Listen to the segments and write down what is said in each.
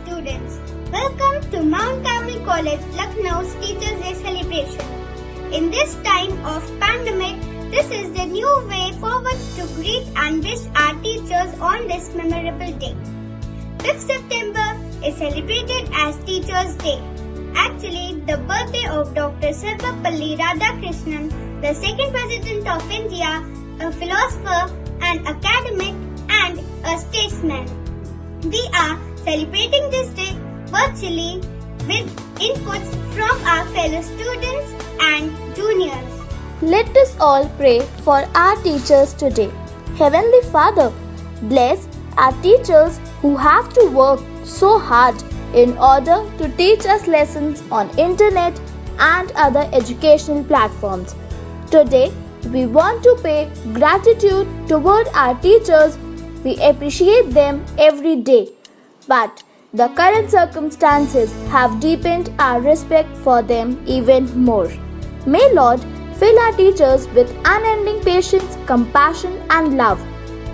students. Welcome to Mount Carmel College, Lucknow's Teachers' Day celebration. In this time of pandemic, this is the new way forward to greet and wish our teachers on this memorable day. 5th September is celebrated as Teachers' Day. Actually, the birthday of Dr. Sarvepalli Radhakrishnan, the second President of India, a philosopher, an academic, and a statesman. We are celebrating this day virtually with inputs from our fellow students and juniors. Let us all pray for our teachers today. Heavenly Father, bless our teachers who have to work so hard in order to teach us lessons on internet and other educational platforms. Today, we want to pay gratitude toward our teachers. We appreciate them every day. But the current circumstances have deepened our respect for them even more. May Lord fill our teachers with unending patience, compassion, and love.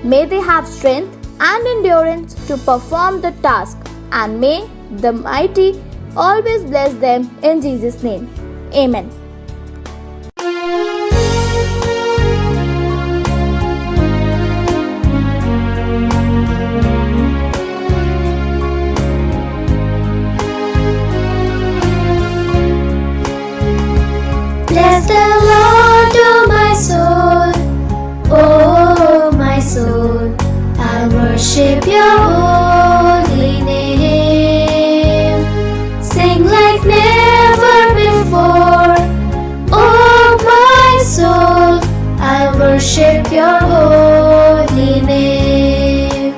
May they have strength and endurance to perform the task, and may the mighty always bless them in Jesus' name. Amen. Bless the Lord, oh my soul, oh my soul, I'll worship your holy name. Sing like never before, oh my soul, I'll worship your holy name.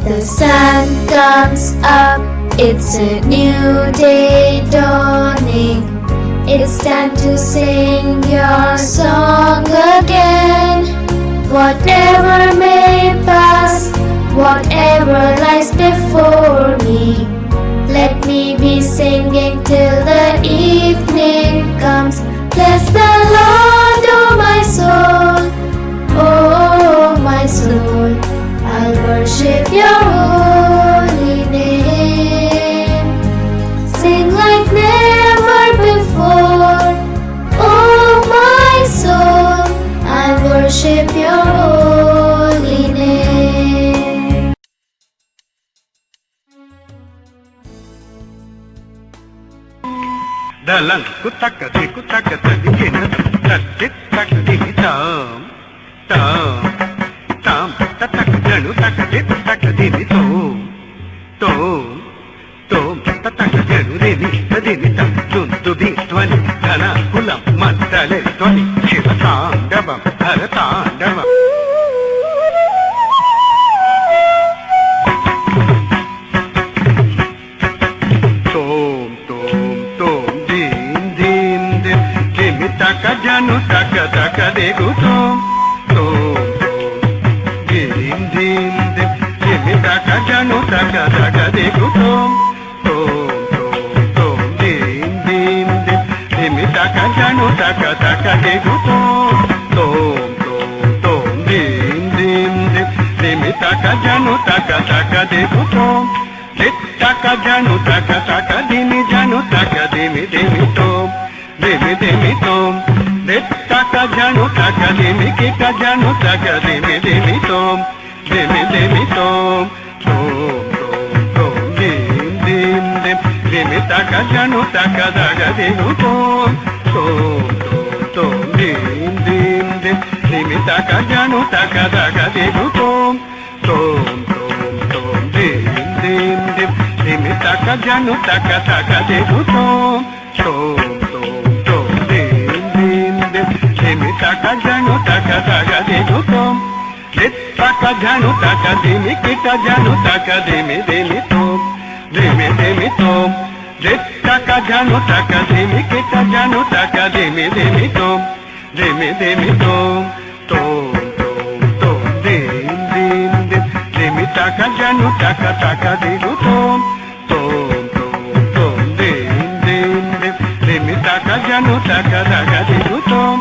The sun comes up, it's a new day dawning. It's time to sing your song again. Whatever may pass, whatever lies before me, let me be singing till the evening comes. Bless the Lord, oh my soul, oh my soul, I'll worship your holy name. Sing like never before, oh my soul, I worship your holy name. Dalang kutaka di kina tatit tak di tam tatak janu tak di tom tatak janu di tam tuntu di twani kana kulam matale twani shiva tandava haratandava taka degu tom dim dim dim jimi taka janu taka degu tom dim dim dim jimi taka janu taka degu tom dim dim dim jimi taka janu taka degu tom taka janu taka dimi janu taka dimi tom dimi tom taka janu taka dimi kita janu taka dimi tom dim dim dim dimi taka janu taka degu tom dim dim dim dimi taka janu taka degu tom dim dim dim dimi taka janu taka degu tom taka janu taka degu tom taka janu taka dimi kita janu taka dimi tom taka janu taka dimi kita janu taka dimi tom dim dim dim dimi taka janu taka degu tom dim dim dim dimi taka janu taka degu tom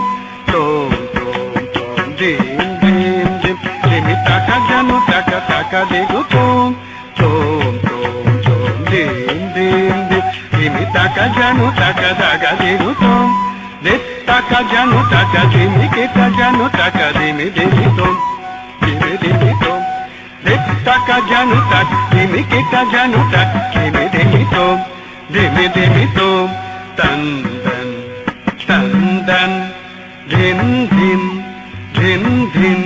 dim dim dim dimi taka janu taka degu tom জানু টাকা দাগা দিনু তোম দে টাকা জানু টাকা দিমি কেটা জানু টাকা দিমি দিমি তোম দিমি দিমি তোম দে টাকা জানু টাকা দিমি কেটা জানু টাকা দিমি দিমি তোম দিমি দিমি তোম তন তন তন তন ধিন ধিন ধিন ধিন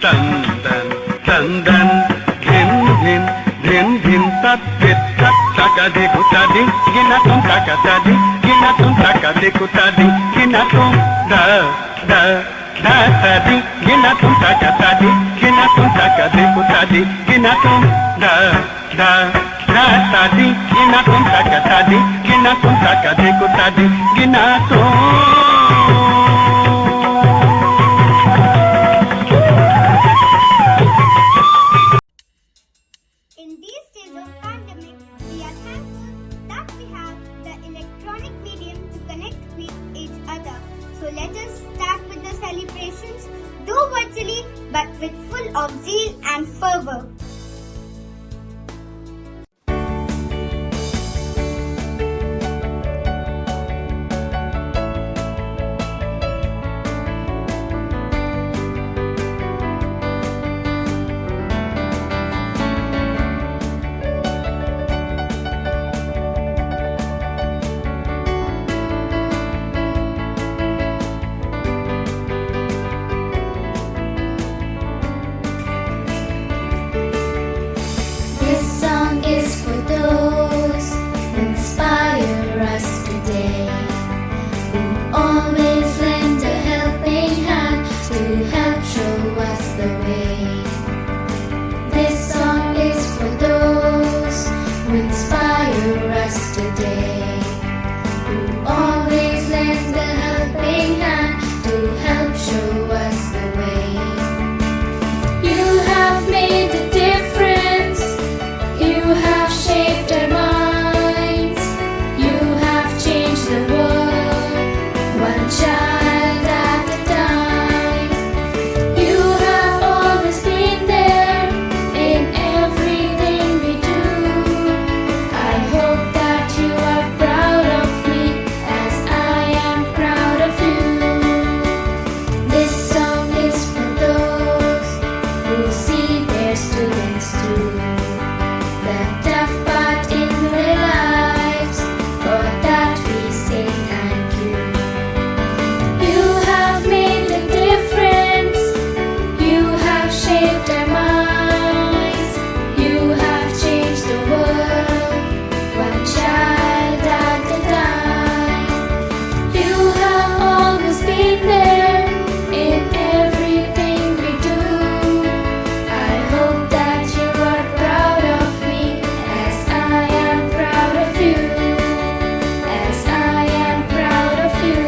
তন তন তন তন ধিন ধিন ধিন ধিন tat tit tat taka de kutadi gina tum taka tadi gina tum taka de kutadi gina tum da da da tadi gina tum taka tadi gina tum taka de kutadi gina tum da da da tadi gina tum taka tadi gina tum taka de kutadi gina tum In these days of pandemic, we are thankful that we have the electronic medium to connect with each other. So let us start with the celebrations, though virtually but with full of zeal and fervor. This song is for those who inspire us today, who always lend a helping hand to help show us the way. This song is for those who inspire us today, who always lend a helping hand to help show us the way. You have made a difference. You have shaped our minds. You have changed the world, one child at a time. You have always been there in everything we do. I hope that you are proud of me as I am proud of you. This song is for those who see their students too, the tough part in their lives. For that we say thank you. You have made a difference. You have shaped our minds. You have changed the world, one child at a time. You have always been there in everything we do. I hope that you are proud of me as I am proud of you, as I am proud of you.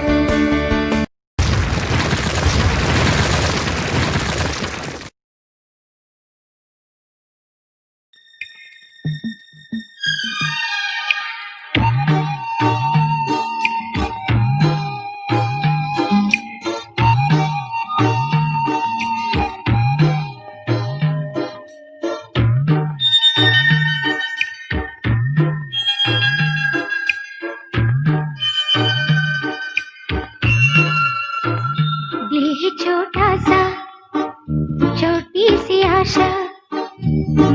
दिल है छोटा सा, छोटी सी आशा,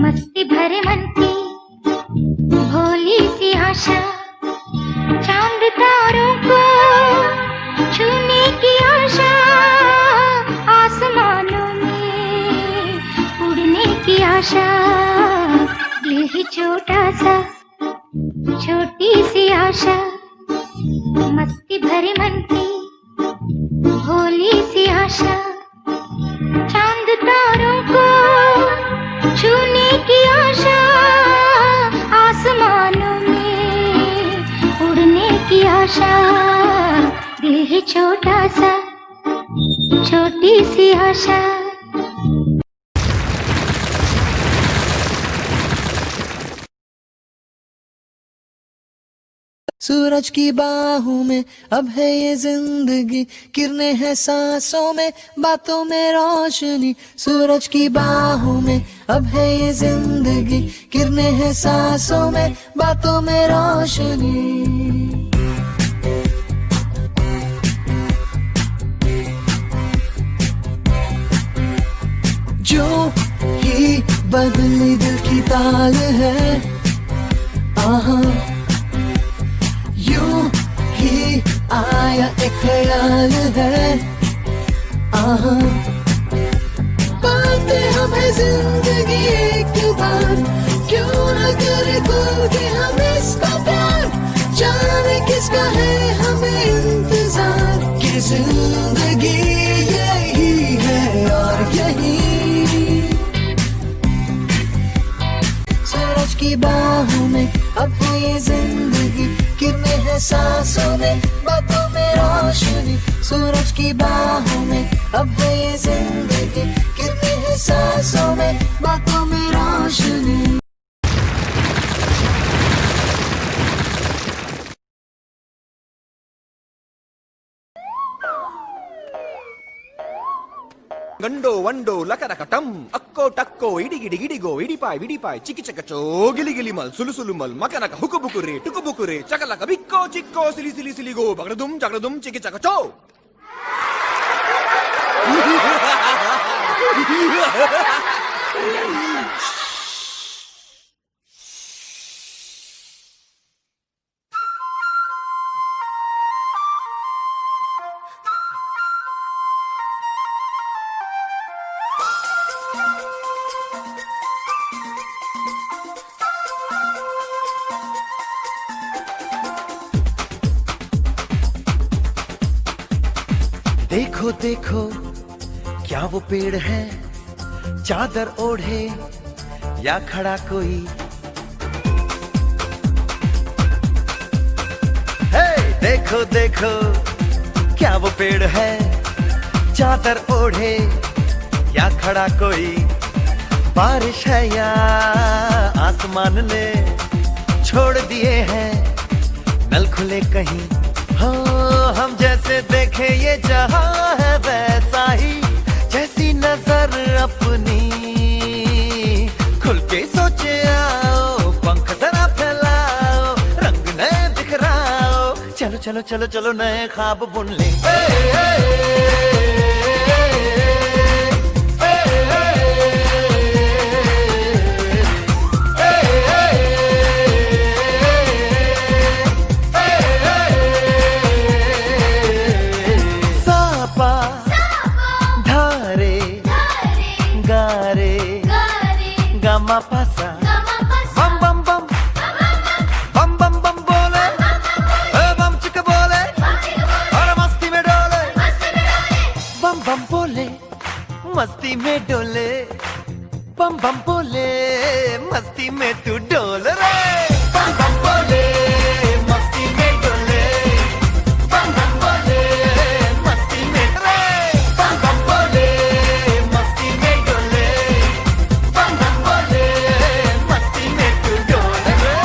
मस्ती भरे मन की भोली सी आशा, चांद तारों को छूने की आशा, आसमानों में उड़ने की आशा। दिल है छोटा सा, छोटी सी आशा, मस्ती भरे मन की भोली सी आशा, चांद तारों को छूने की आशा, आसमानों में उड़ने की आशा। दिल है छोटा सा, छोटी सी आशा। सूरज की बाहों में अब है ये जिंदगी, किरणें हैं सांसों में, बातों में रोशनी। सूरज की बाहों में अब है ये जिंदगी, किरणें हैं सांसों में, बातों में रोशनी। जो ही बदली दिल की ताल है, आहा यूं ही आया एक ख्याल है, आहा पाते हमें जिंदगी एक बार, क्यों न करे कोई भी हम इसका प्यार, जाने किसका है हमें इंतजार, कि जिंदगी यही है और यही सूरज की बाहों में अब है ये जिंदगी, किरणें हैं सांसों में, बातों में रोशनी, सूरज की बाहों में अब है ये जिंदगी, किरणें हैं सांसों में, बातों में रोशनी। ಗಂಡೋ ವಂಡೋ ಲಕರಕಟಂ ಅಕ್ಕೋ ಟಕ್ಕೋ ಇಡಿಗಿಡಿ ಗಿಡಿಗೋ ಇಡಿಪಾಯ್ ವಿಡಿಪಾಯ್ ಚಿಕ್ಕಿ ಚಕಚೋ ಗಿಲಿ ಗಿಲಿ ಮಲ್ ಸುಲು ಸುಲು ಮಲ್ ಮಕನಕ ಹುಕುಬುಕುರೆ ಟುಕುಬುಕುರೆ ಚಕಲಕ ಬಿಕ್ಕೋ ಚಿಕ್ಕೋ ಸಿಲಿ ಸಿಲಿ ಸಿಲಿಗೋ ಜಗಡದುಂ ಚಿಕ್ಕಿ ಚಕಚೋ. देखो देखो क्या वो पेड़ है, चादर ओढ़े या खड़ा कोई, हे देखो देखो क्या वो पेड़ है, चादर ओढ़े या खड़ा कोई, बारिश है या आसमान ने छोड़ दिए हैं नल खुले कहीं, हो हम जैसे देखे ये जहां है वैसा ही, जैसी नजर अपनी खुल के सोचे आओ, पंख जरा फैलाओ, रंग नए बिखराओ, चलो चलो चलो चलो नए ख्वाब बुन ले. Pasa bam bam bam bam bam bam bole bam chika bole aur masti mein dole bam bam bole masti mein dole bam bam bole masti mein tu dole re bam bam bole masti mein dole bam bam bole masti mein re bam bam bole masti mein dole bam bam bole masti mein tu dole re.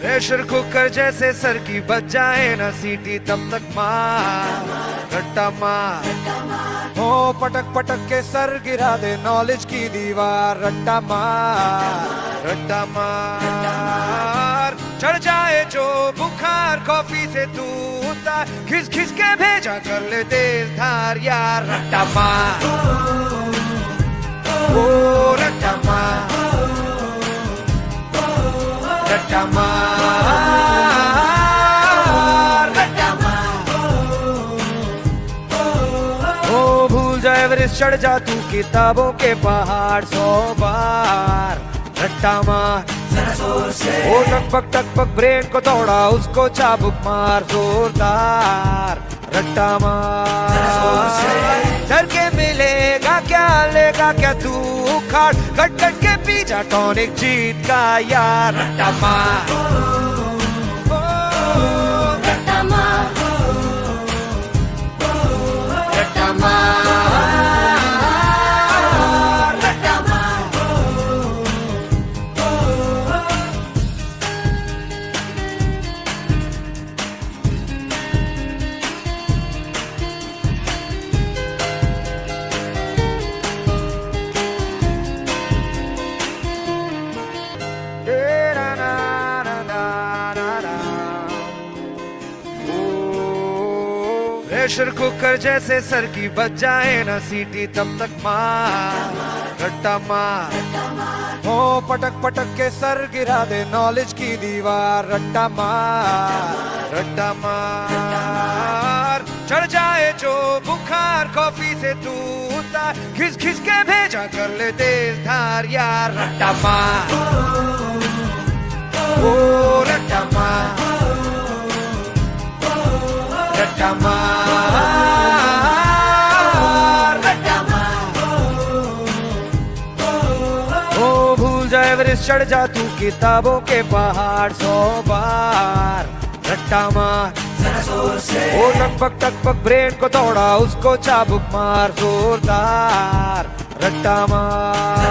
Pressure cooker जैसे sir की बच जाए ना सीटी, तब तक मार रट्टा मार, हो पटक पटक के सर गिरा दे नॉलेज की दीवार, रट्टा मार चढ़ जाए जो बुखार कॉफी से तू उतार, खिस खिस के भेजा कर ले तेज धार यार, रट्टा मार ओ रट्टा मार रट्टा मार रट्टा मार, ओ भूल जा एवरेस्ट चढ़ जा तू किताबों के पहाड़ 100 बार, रट्टा मार ओ टक पक ब्रेन को तोड़ा उसको चाबुक मार जोरदार, रट्टा मार डर के मिलेगा क्या लेगा क्या तू उखाड़, कट कट के पीछा टॉनिक जीत का यार, रट्टा मार रट्टा मार मार, रट्टा मार। प्रेशर कुकर जैसे सर की बच जाए ना सीटी तब तक मार, रट्टा मार। हो पटक पटक के सर गिरा दे नॉलेज की दीवार, रट्टा मार, रट्टा मार। चढ़ जाए जो बुखार कॉफी से तू उतार, खिस खिस के भेजा कर ले तेज धार यार, रट्टा मार, ओ रट्टा मार, रट्टा मार, रट्टा मार। ओ भूल जाए एवरेस्ट चढ़ जा तू किताबों के पहाड़ 100 बार, रट्टा मार। ओ टक पक ब्रेन को तोड़ा उसको चाबुक मार जोरदार, रट्टा मार।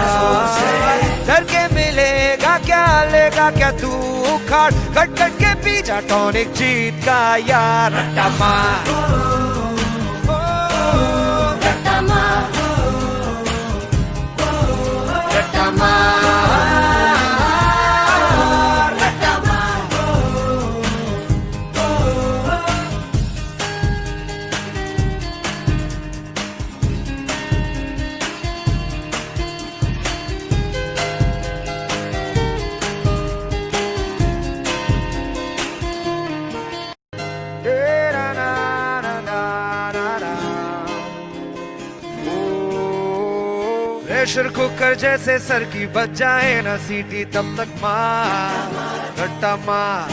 डर के मिलेगा क्या लेगा क्या तू उखाड़, कट कट के पी जा टॉनिक जीत का यार, रट्टा मार, रट्टा मार, रट्टा मार, रट्टा मार। प्रेशर कुकर जैसे सर की बच जाए ना सीटी तब तक मार, रट्टा मार।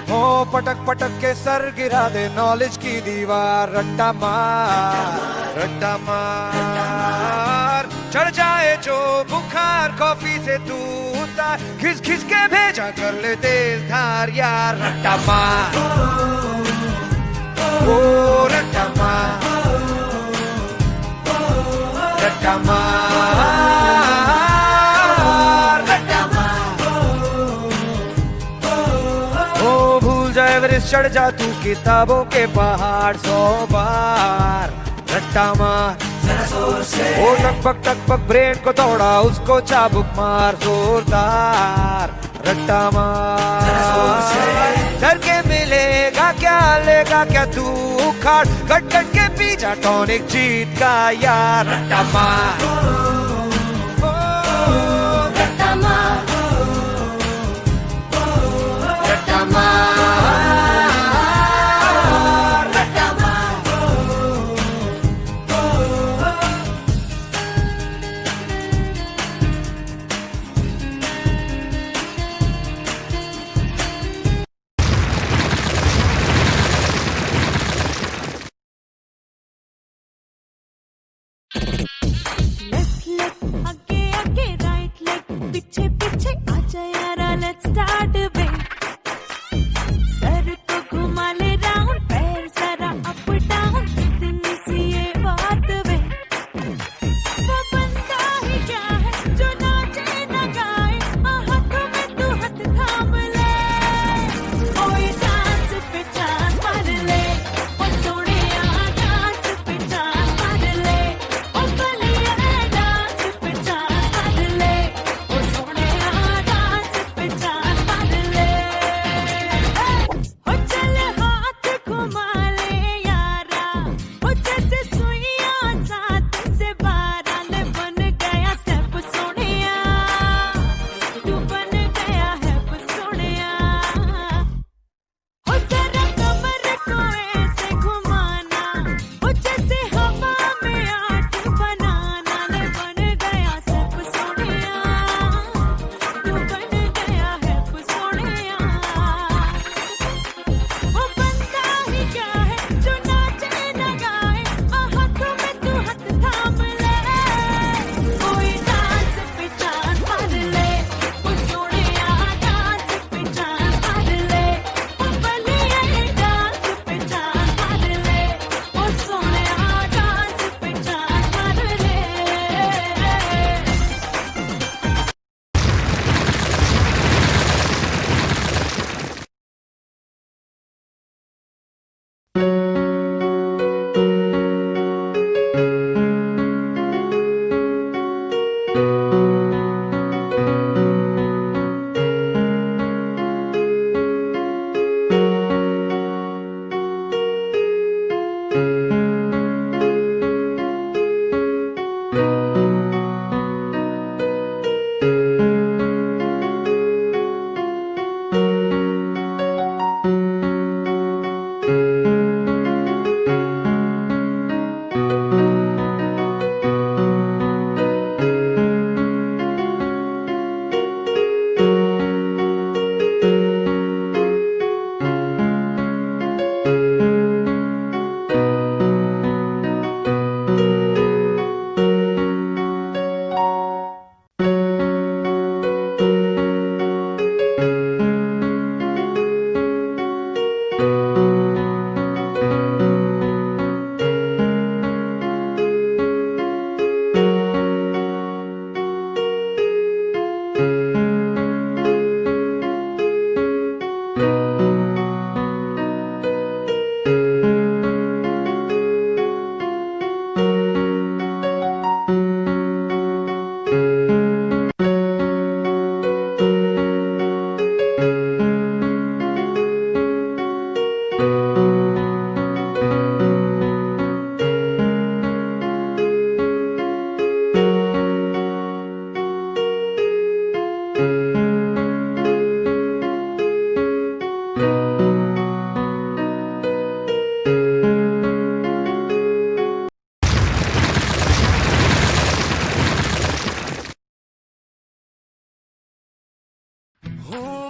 हो पटक पटक के सर गिरा दे नॉलेज की दीवार, रट्टा मार, रट्टा मार। चढ़ जाए जो बुखार कॉफी से तू उतार, खिस खिस के भेजा कर ले तेज धार यार, रट्टा मार, ओ रट्टा मार, रट्टा मार, रट्टा मार। ओ भूल जाए एवरेस्ट चढ़ जा तू किताबों के पहाड़ 100 बार, रट्टा मार। ओ टक पक ब्रेन को तोड़ा उसको चाबुक मार जोरदार, रट्टा मार। डर के मिलेगा क्या लेगा क्या तू उखाड़, कट कट के पी जा टॉनिक जीत का यार, रट्टा मार, रट्टा मार, रट्टा मार, रट्टा मार। Let's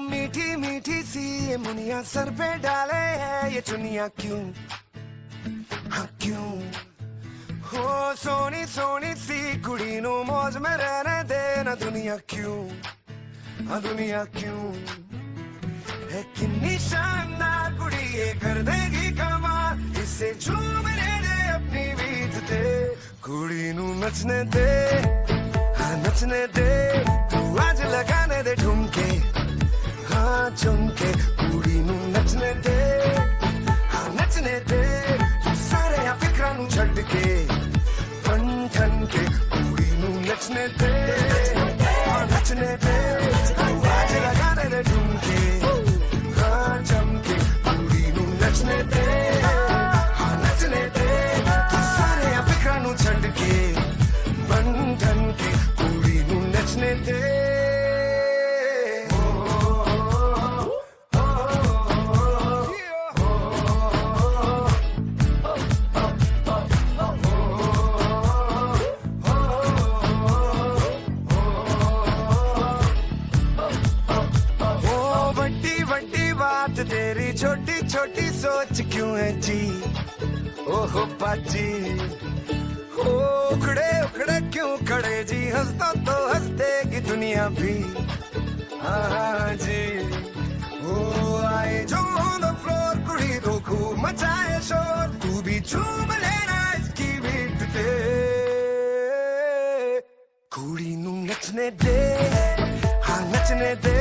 मीठी मीठी सी ये मुनिया सर पे डाले है ये चुनिया क्यों, हाँ क्यों। हो सोनी सोनी सी कुड़ी नो मौज में रहने देना दुनिया क्यों, हाँ दुनिया क्यों। है कितनी शानदार कुड़ी ये कर देगी कमाल, इसे झूमने दे अपनी बीत दे। कुड़ी नू नचने दे, हाँ नचने दे, तू आज लगाने दे ठुमके, हाँ झुमके। कुड़ी नू नचने दे, हाँ नचने दे, तू सारे या फिक्रां नू छड्ड के बन ठन के। कुड़ी नू नचने दे, हाँ नचने दे, तू आज लगाने दे ठुमके, हाँ झुमके। कुड़ी नू नचने दे, हाँ नचने दे, तू सारे या फिक्रां नू छड्ड के बन ठन के। कुड़ी नू नचने दे। तेरी छोटी छोटी सोच क्यों है जी, ओहो पाजी। हो उखड़े उखड़े क्यों खड़े जी, हंसता तो हंस देगी दुनिया भी, हाँ जी। हो आए जो ऑन द फ्लोर कुड़ी तो खूब मचाए शोर, तू भी झूम लेना इसकी बीट पे। कुड़ी नू नचने दे, हाँ नचने दे,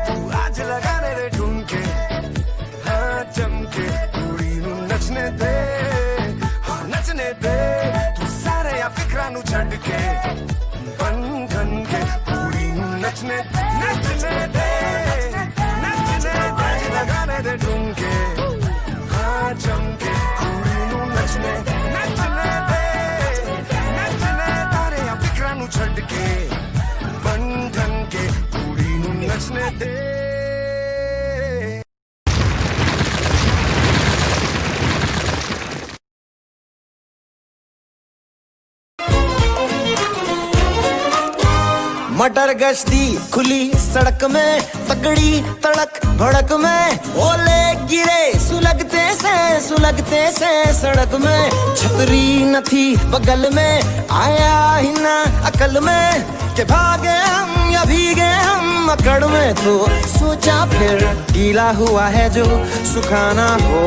तू आज लगाने दे ठुमके, हाँ चमके। कुड़ी नू नचने दे, हाँ नचने दे, तू सारे या फिक्रां नू छड्ड के बन ठन के। कुड़ी नू नचने नचने दे, नचने दे, लगाने दे ठुमके, हाँ चमके। कुड़ी नू नचने नचने दे, नचने तारे या फिक्रां नू छड्ड के बन ठन के। कुड़ी नू नचने दे। मटर गश्ती खुली सड़क में, तगड़ी तड़क भड़क में, ओले गिरे सुलगते से सड़क में। छतरी न थी बगल में, आया ही ना अकल में, के भागे हम या भीगे हम अकड़ में। तो सोचा फिर गीला हुआ है जो सुखाना हो,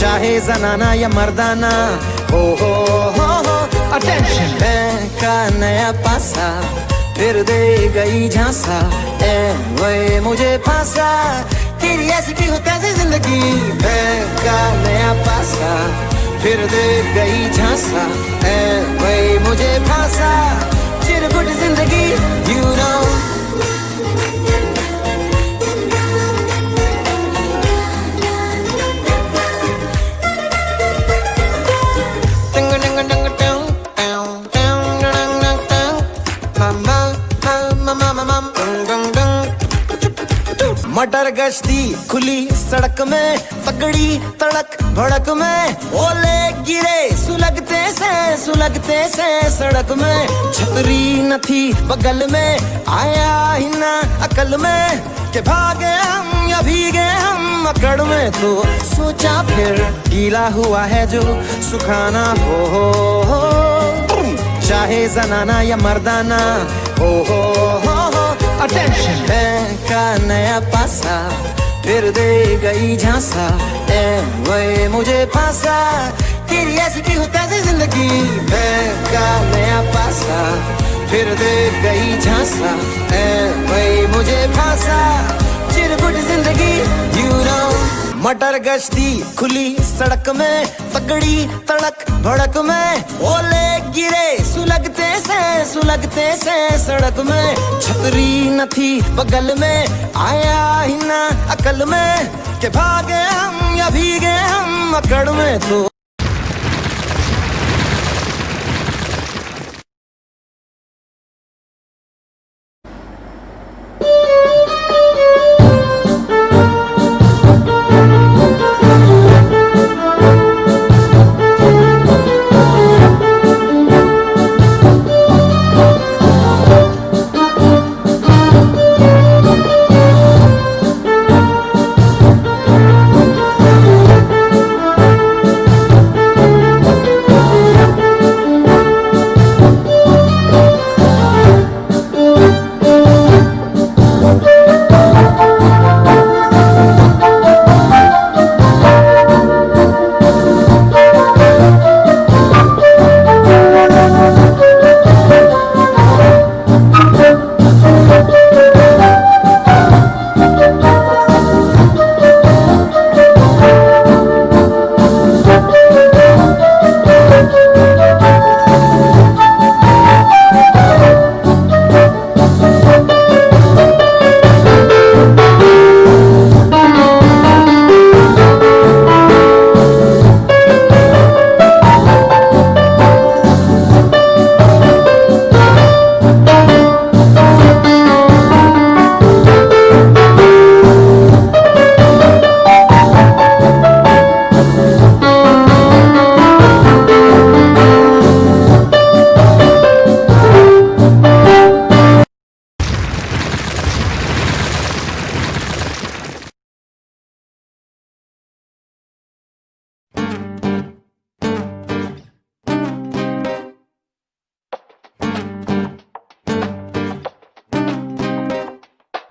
चाहे जनाना या मर्दाना हो। अटेंशन का नया पासा फिर दे गई झांसा, ए वे मुझे फांसा, तेरी ऐसी भी हो कैसे जिंदगी। का नया पासा फिर दे गई झांसा, ए वे मुझे फांसा, चिरकुट जिंदगी यू नो। मटर गश्ती खुली सड़क में, तगड़ी तड़क भड़क में, ओले गिरे सुलगते से सड़क में, छतरी न थी बगल में, आया ही ना अकल में कि भागे हम या भीगे हम अकड़ में। तो सोचा फिर गीला हुआ है जो सुखाना हो, चाहे जनाना या मर्दाना हो। अटेंशन बैंक का नया पासा फिर दे गई झांसा, ए वही मुझे फांसा, तेरी ऐसी की होता है जिंदगी। बैंक का नया पासा फिर दे गई झांसा, ए वही मुझे फांसा, चिरकुट जिंदगी you know। मटर गश्ती खुली सड़क में, तगड़ी तड़क भड़क में, ओले गिरे सुलगते से सड़क में, छतरी न थी बगल में, आया ही ना अकल में कि भागे हम या भीगे हम अकड़ में। तो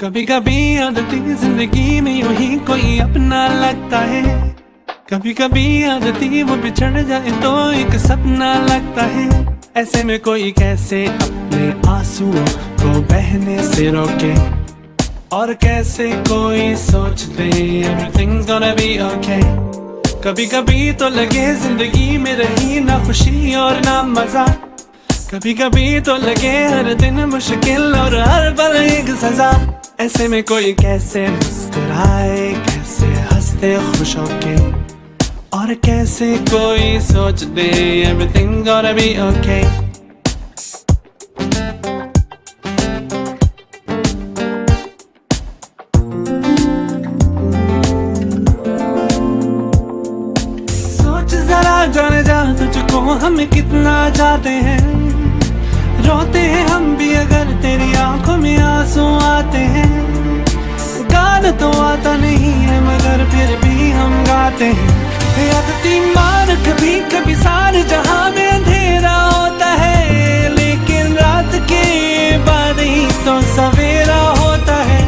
कभी कभी आदती जिंदगी में यूं ही कोई अपना लगता है, कभी कभी आदती वो बिछड़ जाए तो एक सपना लगता है। ऐसे में कोई कैसे अपने आंसुओं को बहने से रोके, और कैसे कोई सोच दे everything's gonna be okay। कभी कभी तो लगे जिंदगी में रही ना खुशी और ना मजा, कभी कभी तो लगे हर दिन मुश्किल और हर पल एक सजा। ऐसे में कोई कैसे मुस्कुराए, कैसे हंसते खुश होके, और कैसे कोई सोच दे everything's gonna be okay। सोच जरा जाने जा तुझको हम कितना चाहते हैं, रोते हैं हम भी अगर तेरी आंखों में आंसू आते हैं। गाना तो आता नहीं है मगर फिर भी हम गाते हैं। आदती मार कभी कभी सारे जहां में अंधेरा होता है, लेकिन रात के बाद ही तो सवेरा होता है।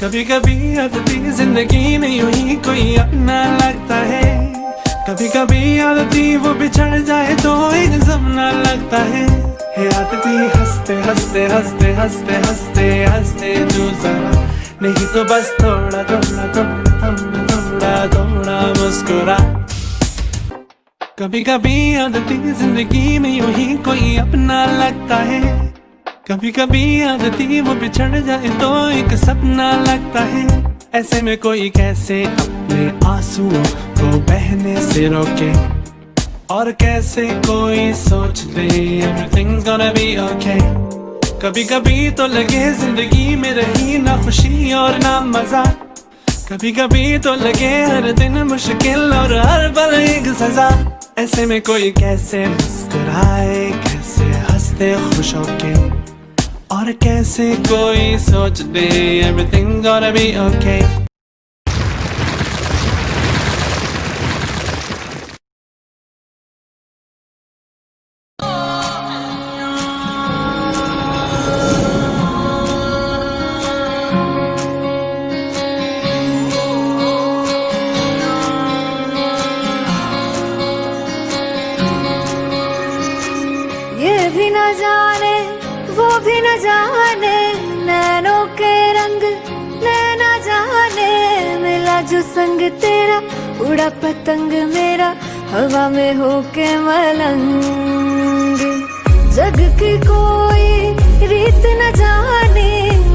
कभी कभी आदती जिंदगी में यूं ही कोई अपना लगता है, कभी कभी आदती वो बिछड़ जाए तो एक सपना लगता है। आदती हंसते हंसते हंसते हंसते हंसते हंसते तू जरा, नहीं तो बस थोड़ा थोड़ा थोड़ा थोड़ा थोड़ा मुस्कुरा। कभी कभी आदती जिंदगी में यूं ही कोई अपना लगता है, कभी कभी आदती वो बिछड़ जाए तो एक सपना लगता है। ऐसे में कोई कैसे अपने आंसुओं को बहने से रोके, और कैसे कोई सोच दे everything's gonna be okay। कभी कभी तो लगे जिंदगी में रही ना खुशी और ना मजा, कभी कभी तो लगे हर दिन मुश्किल और हर पल एक सजा। ऐसे में कोई कैसे मुस्कुराए, कैसे हंसते खुश होके, और कैसे कोई सोच दे everything gonna be okay। ये भी न जाने वो भी न जाने, नैनों के रंग नैना जाने, मिला जो संग तेरा उड़ा पतंग मेरा हवा में होके मलंग। जग की कोई रीत न जाने,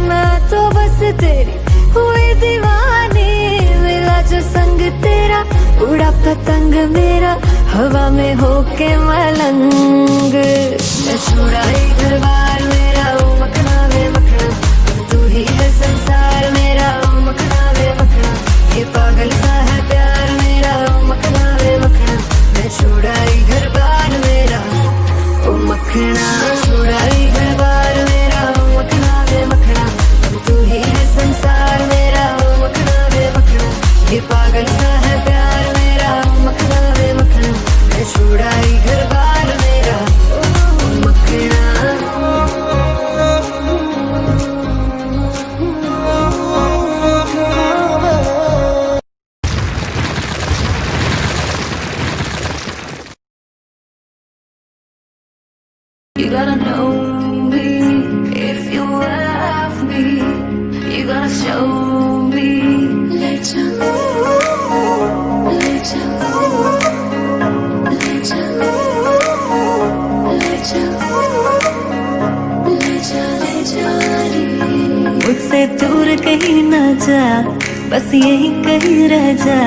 मैं तो बस तेरी हुई दीवानी, मिला जो संग तेरा उड़ा पतंग मेरा हवा में होके मलंग। मैं छोड़ा ही घर बार मेरा ओ मखना वे मखना, तू ही है संसार मेरा ओ मखना वे मखना, ये पागल सा है प्यार मेरा ओ मखना वे मखना। मैं छोड़ा ही घर बार मेरा ओ मखना, छोड़ा ही घर बार मेरा ओ मखना वे मखना, तू ही है संसार मेरा ओ मखना वे मखना, ये पागल सा है प्यार मेरा ओ मखना वे मखना। मैं छोड़ा ही घर बार मेरा ओ मखना। You gotta know me if you love me. You gotta show me. Let you know. Let you know. Let you know. Let you know. Let you know. मुझसे दूर कहीं ना जा, बस यही कहीं रह जा,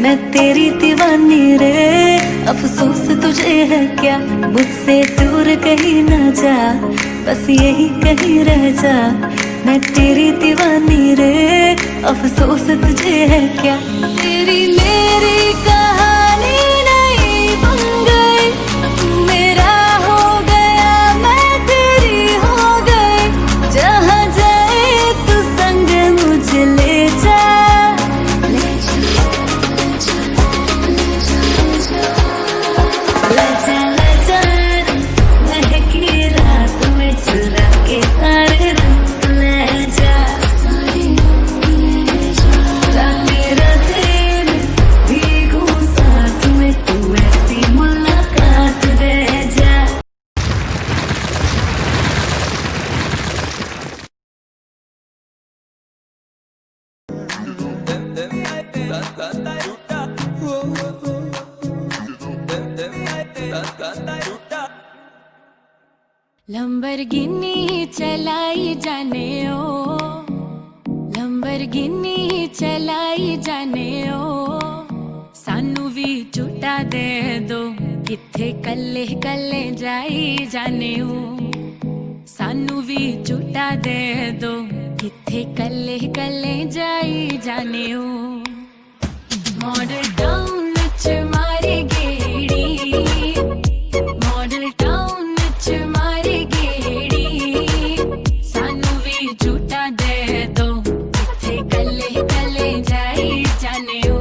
मैं तेरी दीवानी रे, अफसोस तुझे है क्या। मुझसे दूर कहीं ना जा, बस यही कहीं रह जा, मैं तेरी दीवानी रे, अफसोस तुझे है क्या। तेरी मेरी कहानी नहीं बन गई, तू मेरा हो गया मैं तेरी हो गई, जहाँ जाए तू संग मुझे ले जा। लंबरगिनी चलाई जाने ओ, लंबरगिनी चलाई जाने ओ, सानू भी झूठा दे दो, किथे कल्ले कल्ले जाई जाने ओ, सानू भी झूठा दे दो, किथे कल्ले कल्ले जाई जाने ओ। मॉडल टाउन च मारे गेड़ी, मॉडल टाउन च मारे गेड़ी, सानू भी झूठा दे दो, किथे कल्ले कल्ले जाई जाने ओ।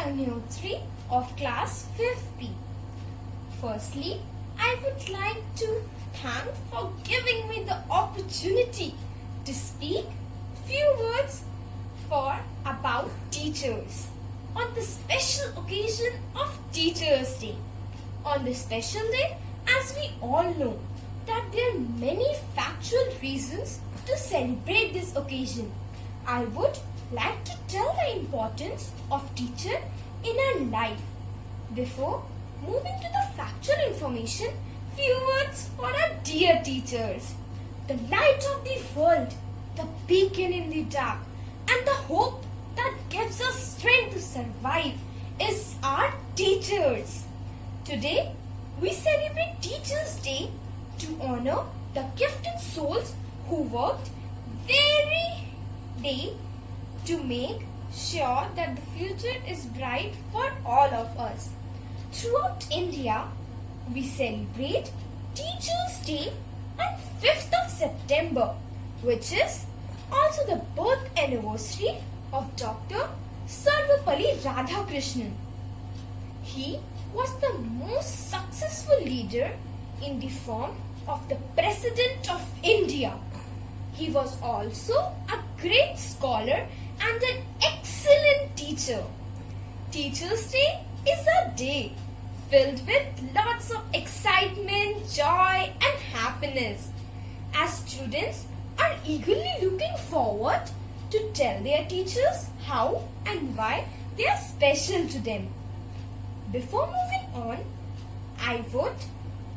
Agnotri of class 5th B. Firstly, I would like to thank for giving me the opportunity to speak few words for about teachers on the special occasion of Teachers' Day. On this special day, as we all know, that there are many factual reasons to celebrate this occasion. I would like to tell the importance of teacher in our life. Before moving to the factual information, few words for our dear teachers. The light of the world, the beacon in the dark, and the hope that gives us strength to survive is our teachers. Today, we celebrate Teachers' Day to honor the gifted souls who worked very day to make sure that the future is bright for all of us. Throughout India, we celebrate Teachers' Day on 5th of September, which is also the birth anniversary of Dr. Sarvepalli Radhakrishnan. He was the most successful leader in the form of the President of India. He was also a great scholar and an excellent teacher. Teachers' Day is a day filled with lots of excitement, joy and happiness, as students are eagerly looking forward to tell their teachers how and why they are special to them. Before moving on, I would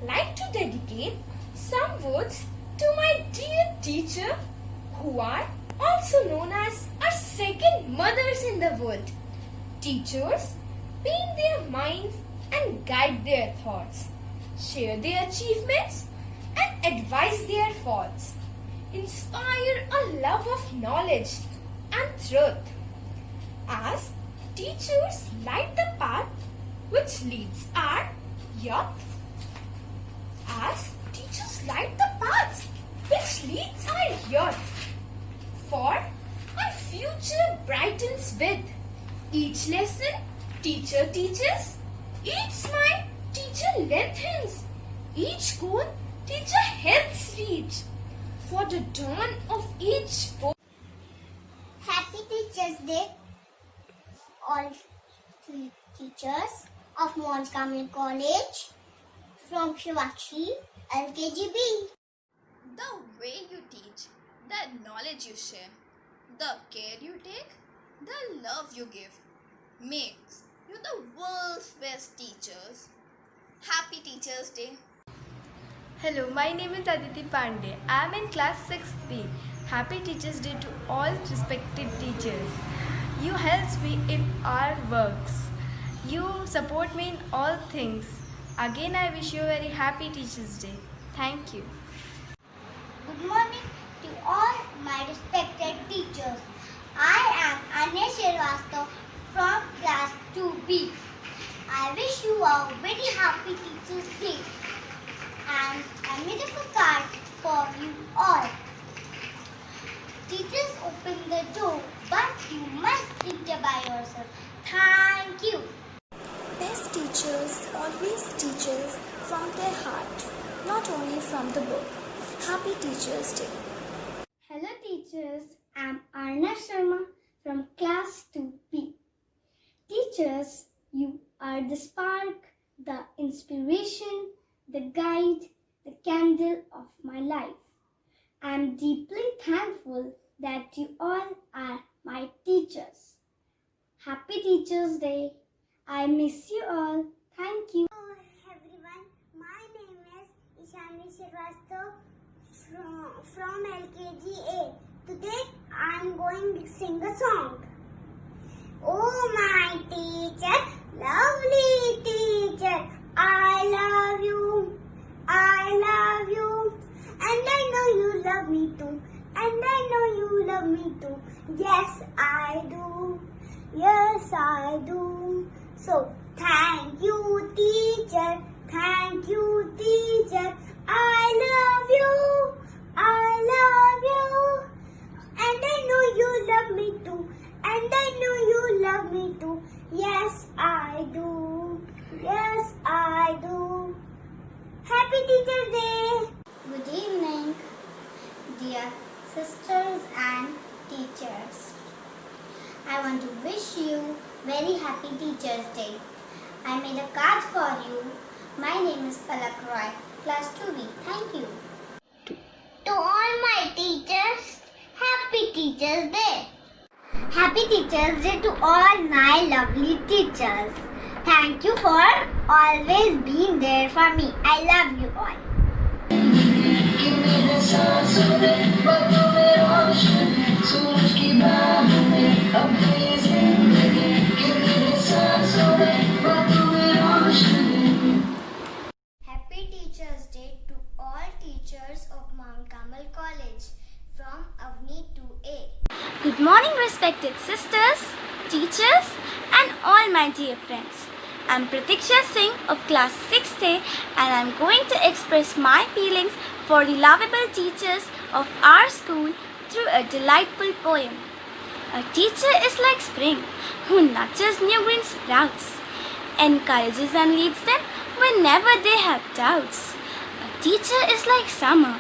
like to dedicate some words to my dear teacher, who are also known as our second mothers in the world. Teachers paint their minds and guide their thoughts, share their achievements and advise their faults, inspire a love of knowledge and truth. As teachers light the path which leads our youth, for our future brightens with each lesson teacher teaches, each smile teacher lengthens, each goal teacher helps reach. For the dawn of each Happy Teachers' Day, all three teachers of Montgomery College from Shivakshi LKGB. The way you teach, the knowledge you share, the care you take, the love you give makes you the world's best teachers. Happy Teachers' Day. Hello, my name is Aditi Pandey. I am in class 6B. Happy Teachers' Day to all respected teachers. You help me in our works. You support me in all things. Again, I wish you a very happy Teachers' Day. Thank you. Good morning to all my respected teachers. I am Anya Srivastava from class 2B. I wish you a very happy Teachers' Day. And I made up a card for you all. Teachers open the door, but you must enter by yourself. Thank you. Best teachers always teach us from their heart, not only from the book. Happy Teachers' Day. Hello teachers, I'm Arna Sharma from class 2B. Teachers, you are the spark, the inspiration, the guide, the candle of my life. I'm deeply thankful that you all are my teachers. Happy Teachers' Day. I miss you all. Thank you. Hello everyone, my name is Ishani Srivastava from LKG A. Today I'm going to sing a song. Oh my teacher, lovely teacher, I love you, and I know you love me too, and I know you love me too. Yes, I do, yes, I do. So, thank you, teacher, thank you, teacher, I love you, and I know you love me too, and I know you love me too. Yes, dear sisters and teachers. I want to wish you very happy Teachers' Day. I made a card for you. My name is Palak Roy, class 2B. Thank you. To all my teachers, happy Teachers' Day. Happy Teachers' Day to all my lovely teachers. Thank you for always being there for me. I love you all. Happy Teachers' Day to all teachers of Mount Carmel College from Avni 2A. Good morning, respected sisters, teachers, and all my dear friends. I'm Pratiksha Singh of class 6A, and I'm going to express my feelings for the lovable teachers of our school through a delightful poem. A teacher is like spring who nurtures new green sprouts, encourages and leads them whenever they have doubts. A teacher is like summer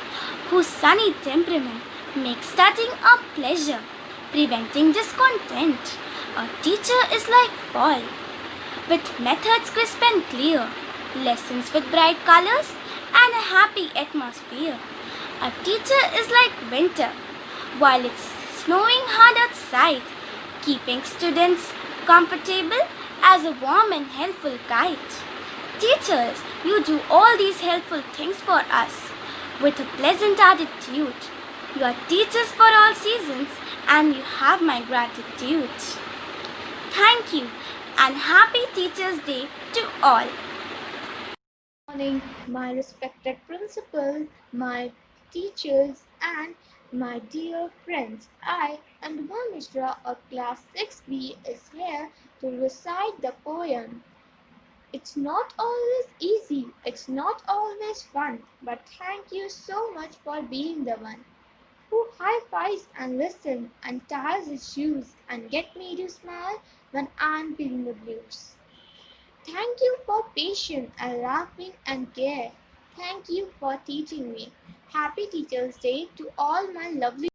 whose sunny temperament makes studying a pleasure, preventing discontent. A teacher is like fall, with methods crisp and clear, lessons with bright colors, and a happy atmosphere. A teacher is like winter, while it's snowing hard outside, keeping students comfortable as a warm and helpful kite. Teachers, you do all these helpful things for us with a pleasant attitude. You are teachers for all seasons, and you have my gratitude. Thank you, and happy Teachers' Day to all. Good morning, my respected principal, my teachers, and my dear friends. I, Anubha Mishra of class 6B, is here to recite the poem. It's not always easy, it's not always fun, but thank you so much for being the one who high-fives and listens and ties his shoes and get me to smile when I'm feeling the blues. Thank you for patience and laughing and care. Thank you for teaching me. Happy Teachers' Day to all my lovely